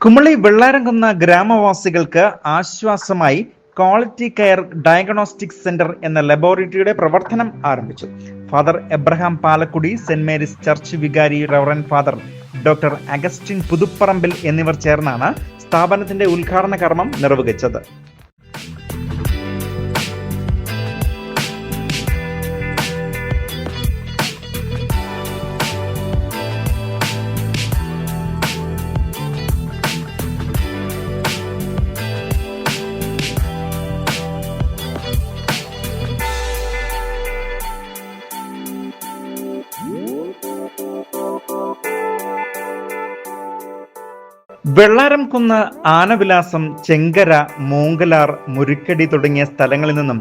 കുമളി വെള്ളാരംകുന്ന് ഗ്രാമവാസികൾക്ക് ആശ്വാസമായി quality care diagnostic centre എന്ന ലബോറട്ടറിയുടെ പ്രവർത്തനം ആരംഭിച്ചു. Father Abraham Palakkudy, saint Mary's church വികാരി reverend Father Doctor Augustine Puthuparambil എന്നിവർ ചേർന്നാണ് സ്ഥാപനത്തിന്റെ ഉദ്ഘാടന കർമ്മം നിർവഹിച്ചത്. വെള്ളാരംകുന്ന്, ആനവിലാസം, ചെങ്കര, മൂങ്കലാർ, മുരിക്കടി തുടങ്ങിയ സ്ഥലങ്ങളിൽ നിന്നും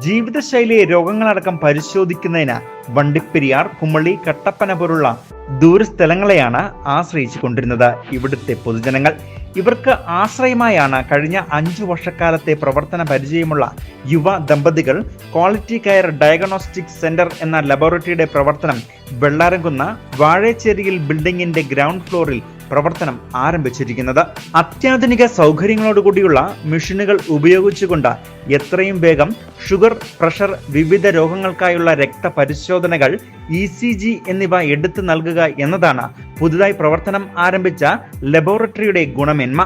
ജീവിതശൈലി രോഗങ്ങളടക്കം പരിശോധിക്കുന്നതിന് വണ്ടിപ്പെരിയാർ, കുമളി, കട്ടപ്പന പോലുള്ള ദൂരസ്ഥലങ്ങളെയാണ് ആശ്രയിച്ചു കൊണ്ടിരുന്നത് ഇവിടുത്തെ പൊതുജനങ്ങൾ. ഇവർക്ക് ആശ്രയമായാണ് കഴിഞ്ഞ 5 വർഷക്കാലത്തെ പ്രവർത്തന പരിചയമുള്ള യുവ ദമ്പതികൾ ക്വാളിറ്റി കെയർ ഡയഗ്നോസ്റ്റിക് സെന്റർ എന്ന ലബോറട്ടറിയുടെ പ്രവർത്തനം വെള്ളാരംകുന്ന് വാഴേച്ചേരിയിൽ ബിൽഡിംഗിന്റെ ഗ്രൗണ്ട് ഫ്ലോറിൽ പ്രവർത്തനം ആരംഭിച്ചിരിക്കുന്നത്. അത്യാധുനിക സൗകര്യങ്ങളോടുകൂടിയുള്ള മെഷീനുകൾ ഉപയോഗിച്ചുകൊണ്ട് എത്രയും വേഗം ഷുഗർ, പ്രഷർ, വിവിധ രോഗങ്ങൾക്കായുള്ള രക്തപരിശോധനകൾ, ECG എന്നിവ എടുത്തു നൽകുക എന്നതാണ് പുതുതായി പ്രവർത്തനം ആരംഭിച്ച ലബോറട്ടറിയുടെ ഗുണമേന്മ.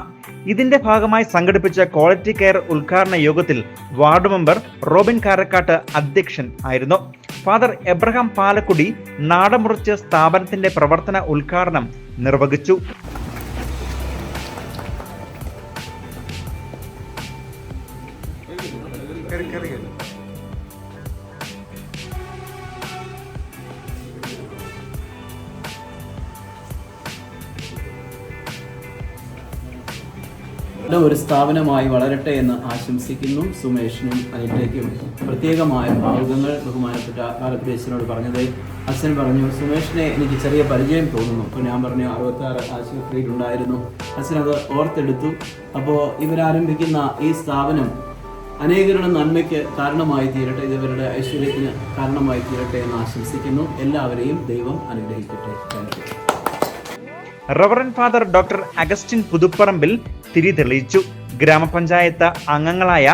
ഇതിന്റെ ഭാഗമായി സംഘടിപ്പിച്ച ക്വാളിറ്റി കെയർ ഉദ്ഘാടന യോഗത്തിൽ വാർഡ് മെമ്പർ റോബിൻ കാരക്കാട്ട് അധ്യക്ഷൻ ആയിരുന്നു. ഫാദർ എബ്രഹാം പാലക്കുടി നാടമുറിച്ച് സ്ഥാപനത്തിന്റെ പ്രവർത്തന ഉദ്ഘാടനം നിർവഹിച്ചു. ഒരു സ്ഥാപനമായി വളരട്ടെ എന്ന് ആശംസിക്കുന്നു. സുമേഷിനും അനിറ്റയ്ക്കും പ്രത്യേകമായ ഭാവുകങ്ങൾ. ബഹുമാനപ്പെട്ട ബാലപ്രദേശിനോട് പറഞ്ഞത് അച്ഛൻ പറഞ്ഞു, സുമേഷിനെ എനിക്ക് ചെറിയ പരിചയം തോന്നുന്നു. അപ്പോൾ ഞാൻ പറഞ്ഞു 66 ആശുപത്രിയിലുണ്ടായിരുന്നു. അച്ഛൻ അത് ഓർത്തെടുത്തു. അപ്പോൾ ഇവരാരംഭിക്കുന്ന ഈ സ്ഥാപനം അനേകരുടെ നന്മയ്ക്ക് കാരണമായി തീരട്ടെ, ഇവരുടെ ഐശ്വര്യത്തിന് കാരണമായി തീരട്ടെ എന്ന് ആശംസിക്കുന്നു. എല്ലാവരെയും ദൈവം അനുഗ്രഹിക്കട്ടെ. Reverend Father Doctor Augustine Puthupparambil തിരി തെളിയിച്ചു. ഗ്രാമപഞ്ചായത്ത് അംഗങ്ങളായ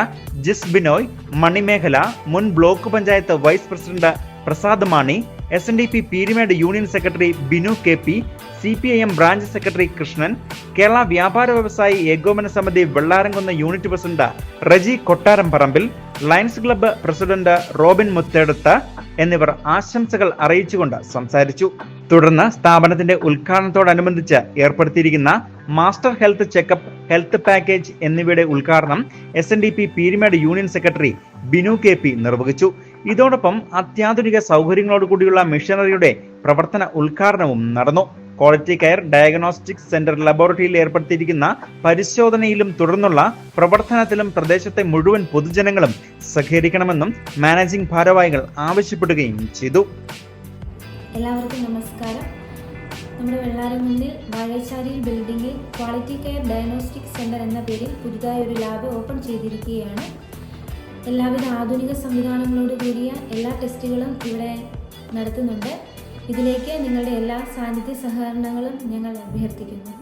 ജിസ് ബിനോയ്, മണിമേഖല, മുൻ block panchayat vice president Prasad Mani, SNDP Peermade union secretary Binu KP, CPIM branch secretary Krishnan, Kerala വ്യാപാര വ്യവസായി ഏകോപന സമിതി Vellaramkunnu unit president Reji Kottaramparambil, Lions club president Robin Muthedath എന്നിവർ ആശംസകൾ അറിയിച്ചുകൊണ്ട് സംസാരിച്ചു. തുടർന്ന് സ്ഥാപനത്തിന്റെ ഉദ്ഘാടനത്തോടനുബന്ധിച്ച് ഏർപ്പെടുത്തിയിരിക്കുന്ന master health checkup, health package എന്നിവയുടെ ഉദ്ഘാടനം SNDP Peermade union secretary Binu KP നിർവഹിച്ചു. ഇതോടൊപ്പം അത്യാധുനിക സൗകര്യങ്ങളോടുകൂടിയുള്ള മിഷനറിയുടെ പ്രവർത്തന ഉദ്ഘാടനവും നടന്നു. ക്വാളിറ്റി കെയർ ഡയഗ്നോസ്റ്റിക് സെന്റർ ലബോറട്ടറിയിൽ ഏർപ്പെടുത്തിയിരിക്കുന്ന പരിശോധനയിലും തുടർന്നുള്ള പ്രവർത്തനത്തിലും പ്രദേശത്തെ മുഴുവൻ പൊതുജനങ്ങളും സഹകരിക്കണമെന്നും മാനേജിംഗ് ഭാരവാഹികൾ ആവശ്യപ്പെടുകയും ചെയ്തു. എല്ലാവർക്കും നമസ്കാരം. നമ്മുടെ വെള്ളാരംകുന്നിൽ വാഴേച്ചാരിയിൽ ബിൽഡിംഗിൽ ക്വാളിറ്റി കെയർ ഡയഗ്നോസ്റ്റിക് സെന്റർ എന്ന പേരിൽ പുതുതായി ഒരു ലാബ് ഓപ്പൺ ചെയ്തിരിക്കുകയാണ്. എല്ലാവിധ ആധുനിക സംവിധാനങ്ങളോട് കൂടിയ എല്ലാ ടെസ്റ്റുകളും ഇവിടെ നടത്തുന്നുണ്ട്. ഇതിലേക്ക് നിങ്ങളുടെ എല്ലാ സാന്നിധ്യ സഹകരണങ്ങളും ഞങ്ങൾ അഭ്യർത്ഥിക്കുന്നു.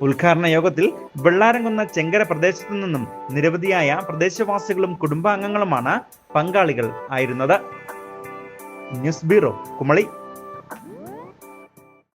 ഉദ്ഘാടന യോഗത്തിൽ വെള്ളാരംകുന്ന്, ചെങ്കര പ്രദേശത്തു നിന്നും നിരവധിയായ പ്രദേശവാസികളും കുടുംബാംഗങ്ങളുമാണ് പങ്കാളികൾ ആയിരുന്നത്. News bureau, Kumily.